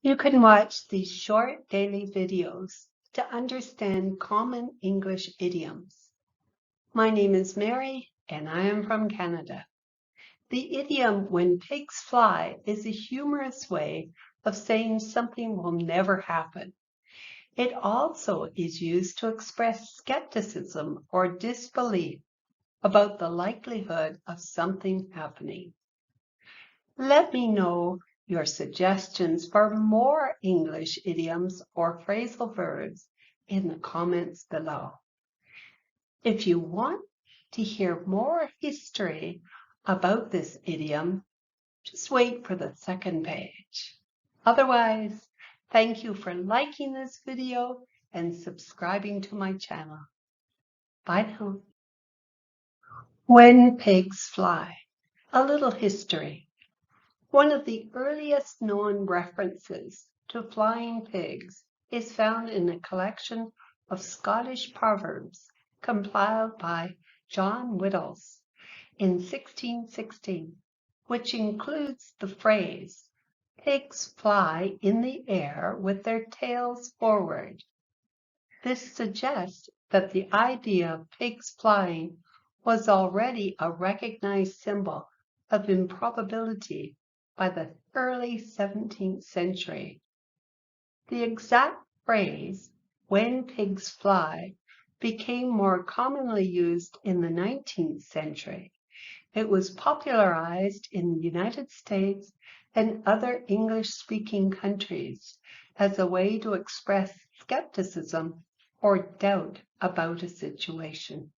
You can watch these short daily videos to understand common English idioms. My name is Mary and I am from Canada. The idiom "when pigs fly" is a humorous way of saying something will never happen. It also is used to express skepticism or disbelief about the likelihood of something happening. Let me know your suggestions for more English idioms or phrasal verbs in the comments below. If you want to hear more history about this idiom, just wait for the second page. Otherwise, thank you for liking this video and subscribing to my channel. Bye now. When pigs fly. A little history. One of the earliest known references to flying pigs is found in a collection of Scottish proverbs compiled by John Whittles in 1616, which includes the phrase, "Pigs fly in the air with their tails forward." This suggests that the idea of pigs flying was already a recognized symbol of improbability by the early 17th century. The exact phrase, "when pigs fly," became more commonly used in the 19th century. It was popularized in the United States and other English-speaking countries as a way to express skepticism or doubt about a situation.